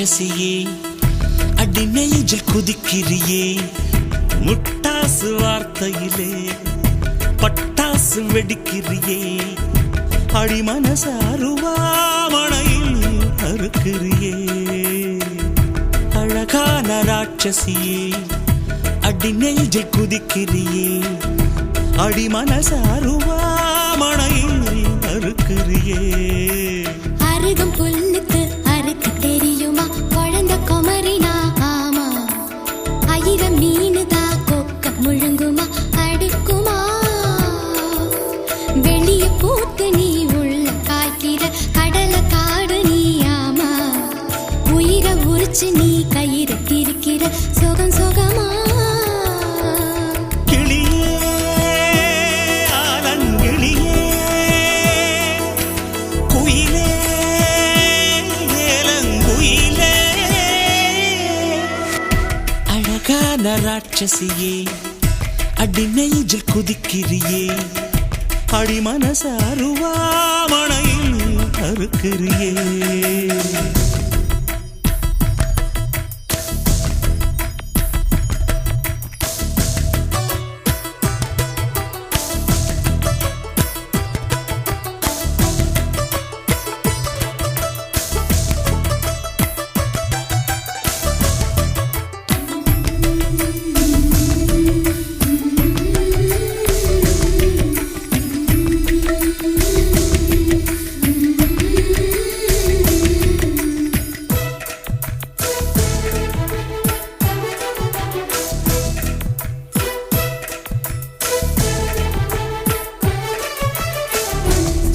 ராட்சசியே அடி நெஞ்சில் குதிக்கிறியே முட்டாசு வார்த்தையிலே பட்டாசு வெடிக்கிறியே அடி மனசு அருவாமணையில் அறுக்கிறியே அழகான ராட்சசியே அடி நெஞ்சில் குதிக்கிறியே அடி மனசு அருவாமணையில் அறுக்கிறியே அருகம் புல்லுக்கு அறுக்க தெரியுமா குழந்தை குமரினா ஆமா ஆயிரம் மீனுதா கொக்க முழுங்குமா அடுக்குமா வெளிய பூத்து நீ உள்ள காய்க்கிற கடல காடு நீ ஆமா உயிரை உரிச்சு நீ கயிறு திரிக்கிற சுகம் சுகமா ராட்சசியே அடி நெஞ்சில் குதிக்கிறியே அடி மனசு அருவாமணையில் அறுக்கிறியே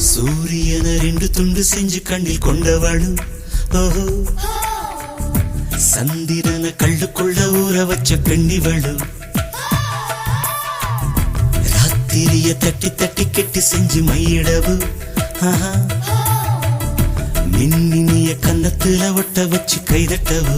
சூரியன ரெண்டு துண்டு செஞ்சு கண்ணில் கொண்டவளு ஓஹோ சந்திரன கள்ளுக்குள்ள ஊற வச்ச பெண்ணிவளு ராத்திரிய தட்டி தட்டி கெட்டி செஞ்சு மையிடவு மின்னினிய கன்னத்துல ஒட்ட வச்சு கைதட்டவு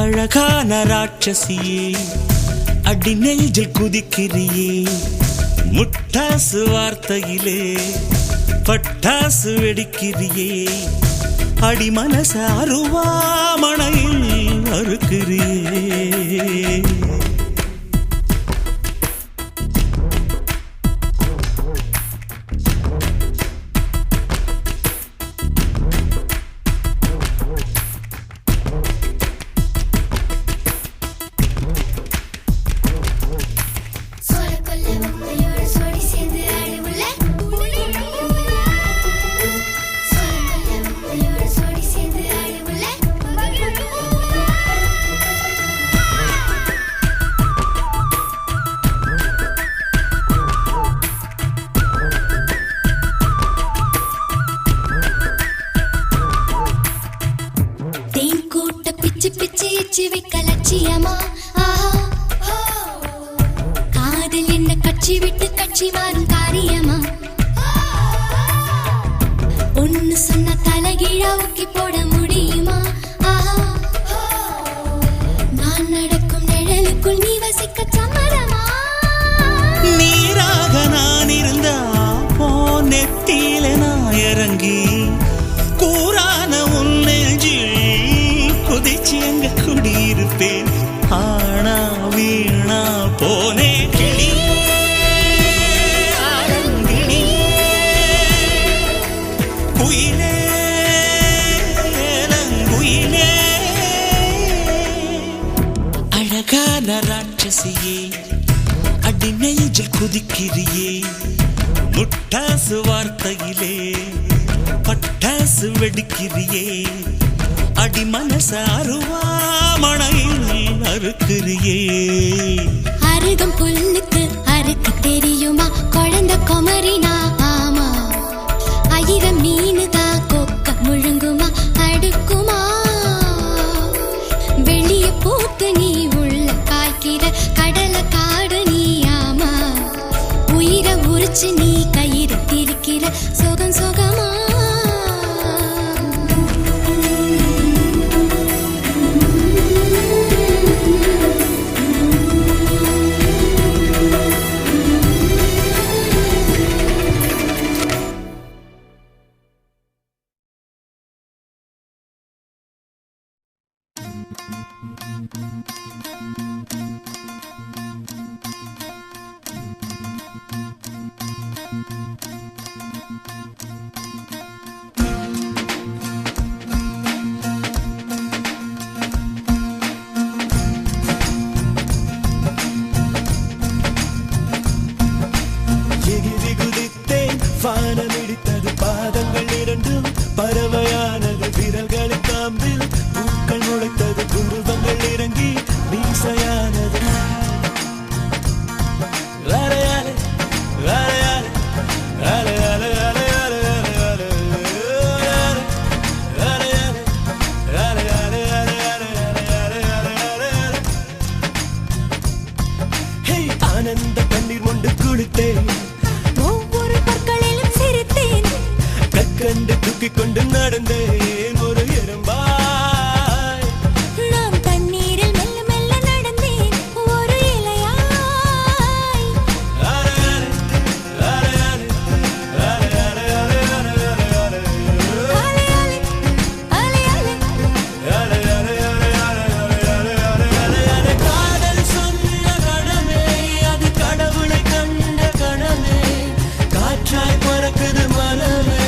அழகான ராட்சசியே அடி நெஞ்சில் குதிக்கிறியே முட்டாசு வார்த்தையிலே பட்டாசு வெடிக்கிறியே அடி மனசு அருவாமணையில் அறுக்கிறியே வைக்க லட்சியமா காதல் என்ன கட்சி விட்டு கட்சி மாறும் காரியமா ஒன்னு சொன்ன தலைகீழா ஊக்கி போட முடியுமா நான் நடக்கும் நிழலுக்குள் நீ வசிக்க சம்மதமா நீராக நான் இருந்தா போ நெத்தியில நான் இறங்கி கூறான உன் நெஞ்சில் குதிச்சு எங்க குடியிருப்பேன் ஆனா வீணா போனே கிளி குயிலே குயிலே அழகான ராட்சசியே அடி நெஞ்சில் குதிக்கிறியே முட்டாசு வார்த்தையிலே பட்டாசு வெடிக்கிறியே அடி மனசு அருவாமணையில் அறுக்கிறியே அருகம் புல்லுக்கு அறுக்க தெரியுமா குழந்தை குமரினா ஆமா ஆயிரம் மீனுதா கொக்க முழுங்குமா அடுக்குமா வெளிய போ வானமிடித்தது பாதங்கள் இரண்டும் பறவையானது விரல்களின் காம்பில் பூக்கள் முளைத்தது குருவங்கள் இறங்கி மீசையானது அலையாலே அலையாலே அலையாலே அலையாலே அலையாலே அலையாலே அலையாலே அலையாலே ஹே ஆனந்த கண்ணீர் கொண்டு குளித்தேன் கண்டு தூக்கிக் கொண்டு நடந்தேன் ஒரு எறும்பாய் நான் தண்ணீரில் மெல்ல மெல்ல நடந்தேன் ஒரு இலையாய் அலையாலே அலையாலே அலையாலே அலையாலே அலையாலே அலையாலே அலையாலே காதல் சொன்ன கணமே அது கடவுளை கண்ட கணமே காற்றாய் பறக்குது மனமே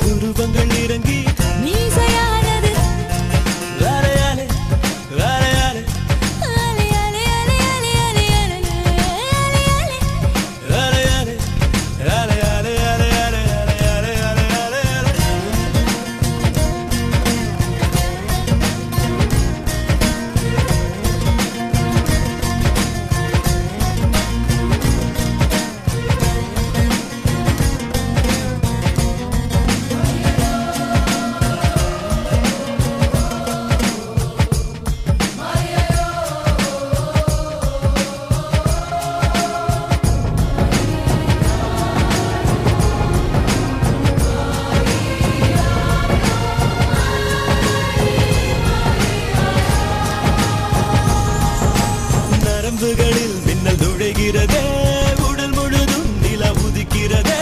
குருவங்கள் இறங்கி மீசையானது அலையாலே அலையாலே அலையாலே அலையாலே அலையாலே அலையாலே அலையாலே அலையாலே நரம்புகளில் மின்னல் நுழைகிறதே உடல் முழுதும் நிலா உதிக்கிறதே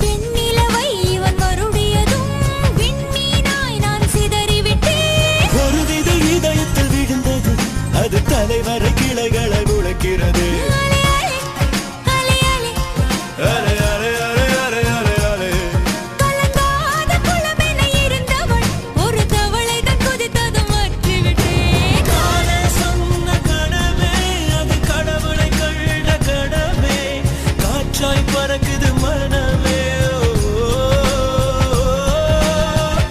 வெண்ணிலவை இவன் மறுடியதும் விண்மீனாய் நான் சிதறிவிட்டேன் ஒரு விதை இதயத்தில் விழுந்தது அது தலைவரை கிளைகளை முளைக்கிறது அலையாலே அலையாலே அலையாலே அலையாலே அலையாலே கலங்காத குளமென இருந்தவள் ஒரு தவளை தான் குதித்ததும் மாற்றிவிட்டேன் காதல் சொன்ன கணமே அது கடவுளை கண்ட கணமே காற்றாய் பறக்குது மனமே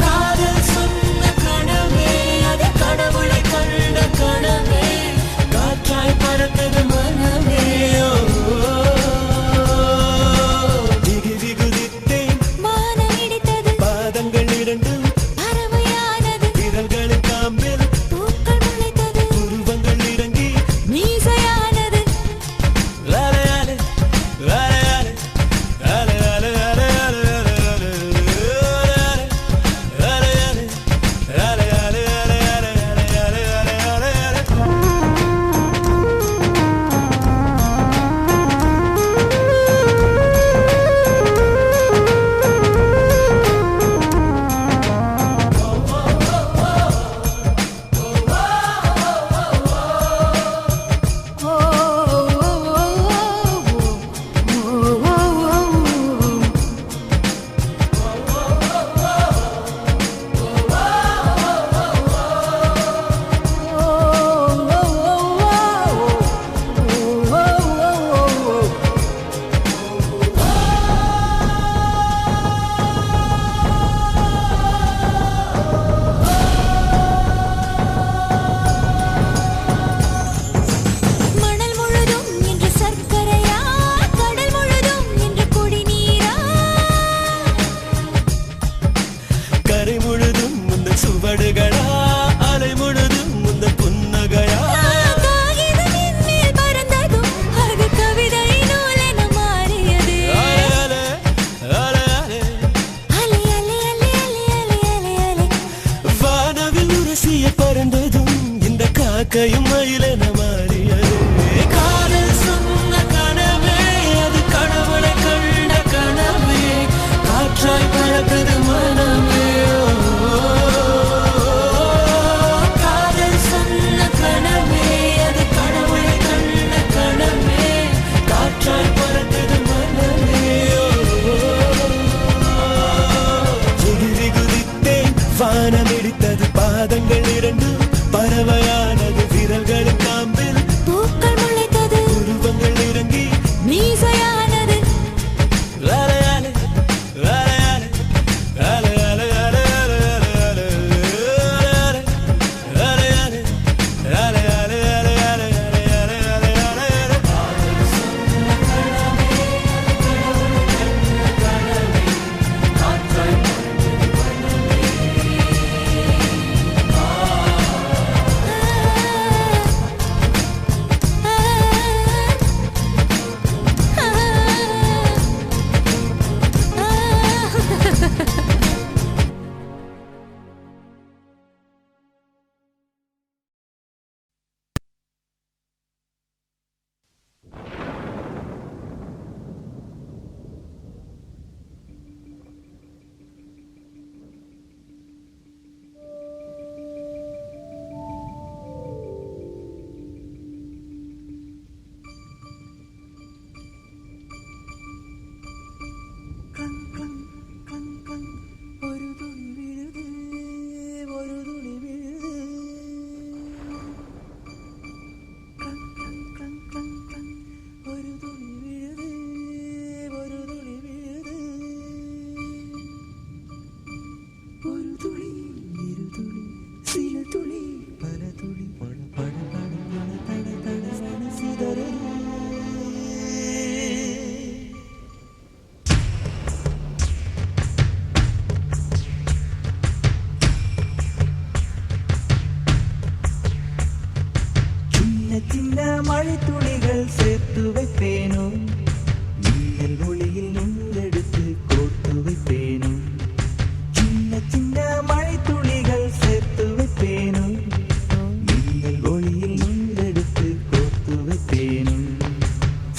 காதல் சொன்ன கணமே அது கடவுளை கண்ட கணமே காற்றாய் பறக்குது மனமே திகி விகுதித்தேன் வானமிடித்தது பாதங்கள் இரண்டும் பறவையானது விரல்களின் காம்பில் பூக்கள் முளைத்தது குருவங்கள் இறங்கி மீசையானது அலையாலே அலையாலே அலையாலே இறக்கையும் மயிலென மாறியது காதல் சொன்ன கனவே அது கடவுளை கண்ட கனவே காற்றாய் பறக்குது மனமே காதல் சொன்ன கனவே அது கடவுளை கண்ட கனவே காற்றாய் பறக்குது மனமே எகிரி குதித்தேன் வானம் இடித்தது பாதங்கள் இரண்டு பறவையானது விரல்களின் காம்பில் பூக்கள் முளைத்தது உருவங்கள் இறங்கி மீசையானது வேலையாலே வேலையாலே வேலையாலே வேலையாலே வேலையாலே வேலையாலே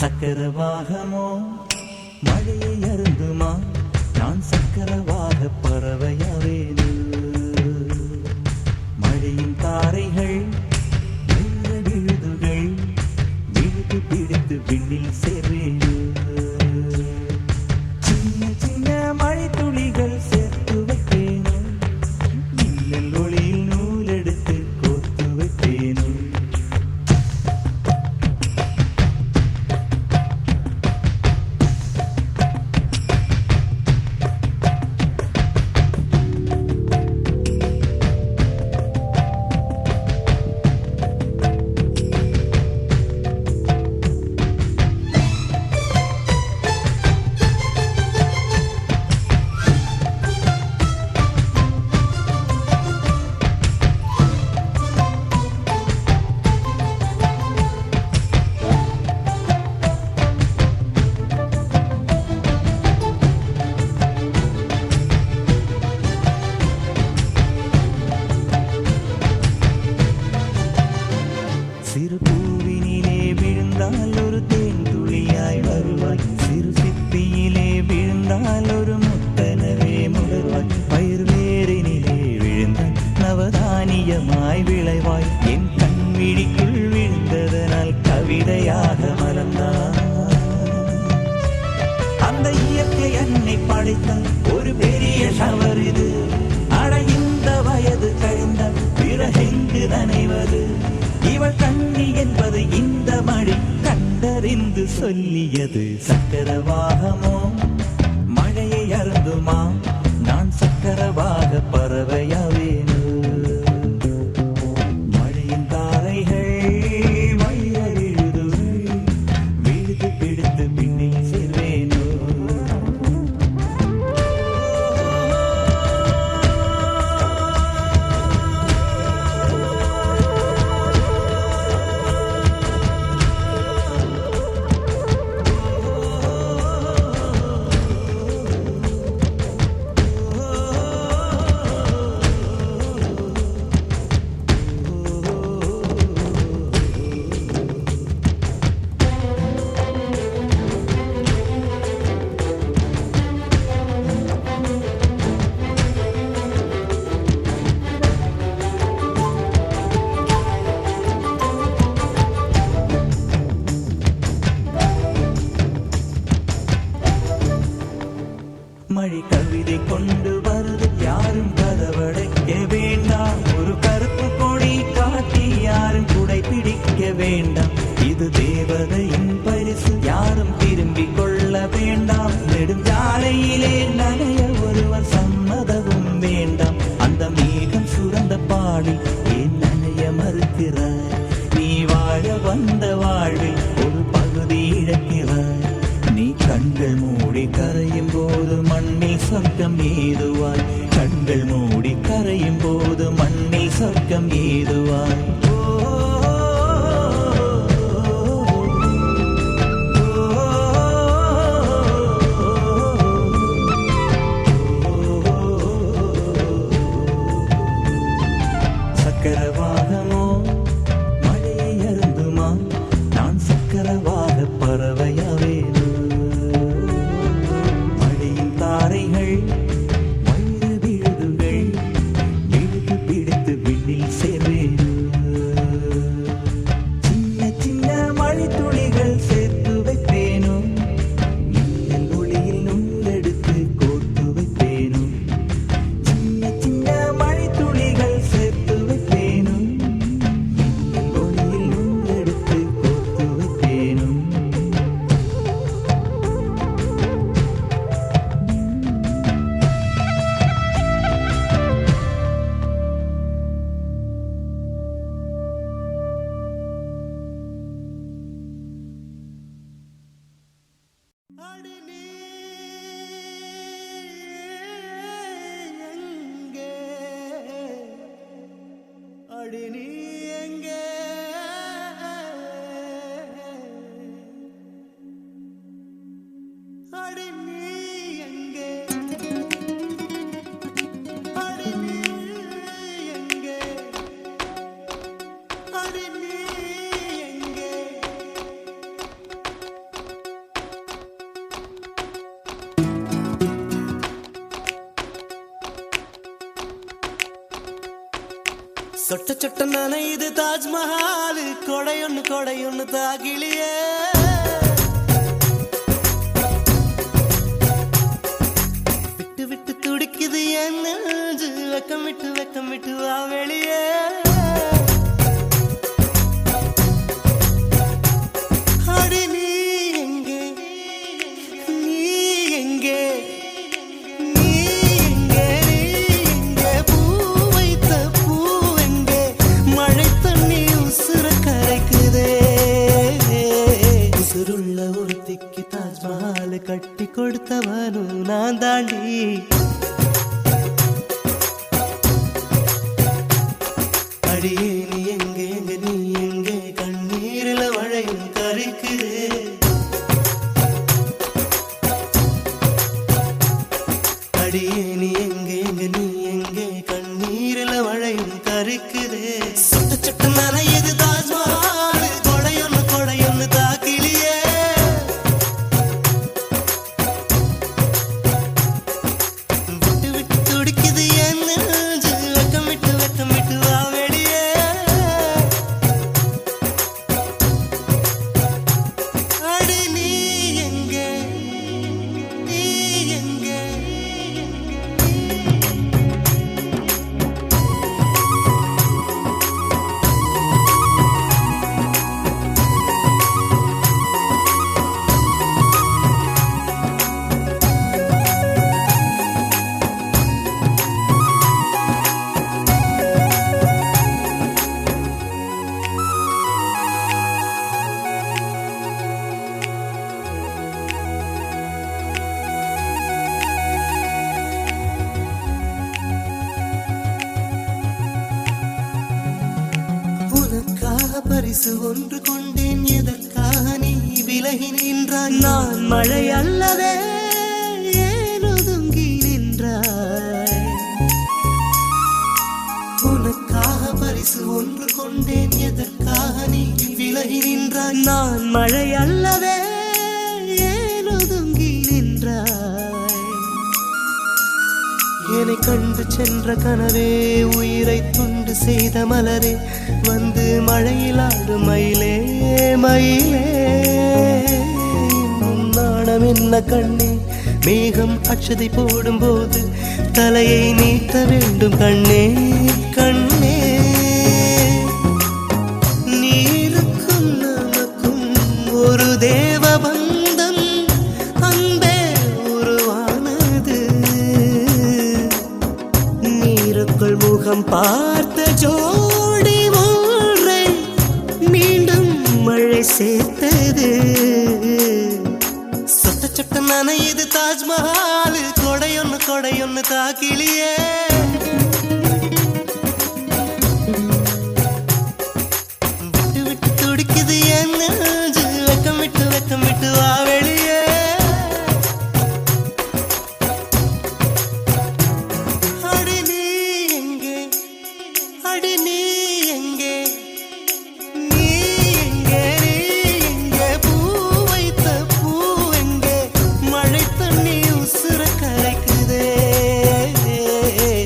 சக்கரவாகமோ மழையை அருந்துமா நான் சக்கரவாக பறவையாவேனு மழையின் தாரைகள் விழுதுகள் விழுது பிடித்து விண்ணில் சேர்வேனு சின்ன சின்ன மழை துளிகள் சேர்த்து வைப்பேனு மின்னல் ஒளியில் நூலெடுத்து கோர்த்து வைப்பேனு சிறு பூவினிலே விழுந்தால் ஒரு தேன் துளியாய் வருவாய் சிறு சிப்பியிலே விழுந்தால் ஒரு முத்தனவே முகர்வாய் பயிர் வேரினிலே விழுந்தால் நவதானியமாய் விளைவாய் என் கண் விழிக்குள் விழுந்ததனால் கவிதையாக மலர்ந்தாய் அந்த இயற்கை என்னை படைத்தால் ஒரு பெரிய ஷவர் இது அட இந்த வயது கழிந்தால் பிறகெங்கு நனைவது இவள் கண்ணி என்பது இந்த மழை கண்டறிந்து சொல்லியது சக்கரவாகமோ மழையை அருந்துமா நான் சக்கரவாக பறவையாவேனு மழையின் தாரைகள் வைர விழுதுகள் விழுது பிடித்து பின்னில் சேர்வேனு மழை கவிதை கொண்டு வருது யாரும் கதவடைக்க வேண்டாம். ஒரு கருப்பு கொடி காட்டி யாரும் குடை பிடிக்க வேண்டாம். இது தேவதையின் பரிசு யாரும் திரும்பிக் கொள்ள வேண்டாம். நெடுஞ்சாலையிலே நனைய ஒருவர் சம்மதமும் வேண்டாம். அந்த மேகம் சுரந்த பாடி ஏன் நனைய மறுக்கிறாய்? நீ வாழ வந்த வாழ்வில் ஒரு பகுதி இழக்கிறாய். நீ கண்கள் மூடி கரையும் போது மண்ணில் சொர்க்கம் ஏதுவாய். கண்கள் மூடி கரையும் போது மண்ணில் சொர்க்கம் ஏதுவாய். சக்கரவாகமோ மழையை அருந்துமா? நான் சக்கரவாக பறவையாவேனோ? மழையின் தாரைகள் வயிறு விழுதுகள் விழுது பிடித்து விண்ணில் சேர்வேனோ? சின்ன சின்ன மழை துளிகள் சேர்த்து வைப்பேனோ? மின்னல் ஒளியில் நுண்ணெடுத்து கோர்த்து வைப்பேனோ? சின்ன சின்ன மழை துளிகள் சேர்த்து வைப்பேனோ? மின்னல் ஒளியில் நுண்ணெடுத்து கோர்த்து வைப்பேனோ? அடி நீ எங்கே? அடி நீ எங்கே? அடி நீ எங்கே? அடி நீ எங்கே? அடி நீ எங்கே? சொட்ட சொட்ட நனையுது தாஜ்மஹால். கொடையொன்னு தாகிலியே. விட்டு விட்டு துடிக்குது என் நெஞ்சு. வெக்கம் விட்டு வா வெளியே. அடி நீ எங்கே? நீ எங்கே? நீ எங்கே? நீ எங்கே? பூ வைத்த பூவெங்கே? மழை தண்ணி உசுர கரைக்குதே. உசுருள்ள ஒருத்திக்கு தாஜ்மஹால் கட்டி கொடுத்தவனும் நான் தாண்டி. அடியே நீ எங்கே? எங்க நீ எங்கே? கண்ணீரில மழையும் கரைக்குதே. அடியே நீ எங்கே? எங்க நீ எங்கே? கண்ணீரில மழையும் கரைக்குதே. சொட்ட சொட்ட நனையுது தாஜ்மஹால். கொடையொன்னு தாக்கிலியே. விட்டு விட்டு துடிக்குது என் நெஞ்சு. வெக்கம் விட்டு வா வெளியே. அடி நீ எங்கே? நீ எங்கே? உனக்காக பரிசு ஒன்று கொண்டேன். எதற்காக நீ விலகி நின்றாய்? நான் மழை அல்லவே ஏன் ஒதுங்கி நின்றாய்? உனக்காக பரிசு ஒன்று கொண்டேன். எதற்காக நீ விலகி நின்றாய்? நான் மழை அல்லவே ஏன் ஒதுங்கி நின்றாய்? என்னை கண்டு சென்ற கனவே, உயிரை துண்டு செய்த மலரே, வந்து மழையில் ஆடு மயிலே மயிலே. இன்னும் நாணம் என்ன கண்ணே, மேகம் அட்சதை போடும்போது தலையை நீட்ட வேண்டும் கண்ணே கண்ணே. நீருக்கும் நமக்கும் ஒரு தேவ பந்தம் அன்பே உருவானது. நீருக்குள் முகம் பார்த்த ஜோடி ஒன்றை மீண்டும் மழை சேர்த்தது. சொட்ட சொட்ட நனையுது தாஜ்மஹால், கொடையொன்னு தாக்கிலியே. விட்டு விட்டு துடிக்குது என் நெஞ்சு, வெக்கம் விட்டு வா வெளியே. அடி நீ எங்கே, அடி நீ எங்கே, நீ எங்கே, நீ எங்கே, பூ வைத்த பூ எங்கே, மழை தண்ணி உசுர கரைக்குதே.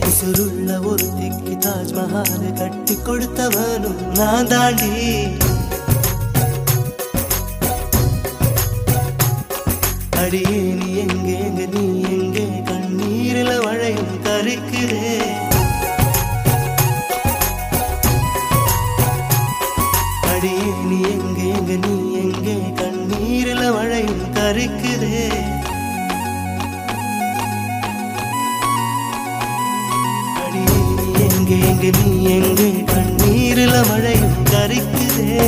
உசுருள்ள ஒருத்திக்கு தாஜ்மஹால் கட்டி கொடுத்தவனும் நான் தாண்டி. அடியே நீ எங்கே, நீ எங்கே, கண்ணீரில மழையும் கரைக்குதே. அடியே நீ எங்கே, நீ எங்கே, கண்ணீரில மழையும் கரைக்குதே. அடியே நீ எங்கே, நீ எங்கே, கண்ணீரில மழையும் கரைக்குதே.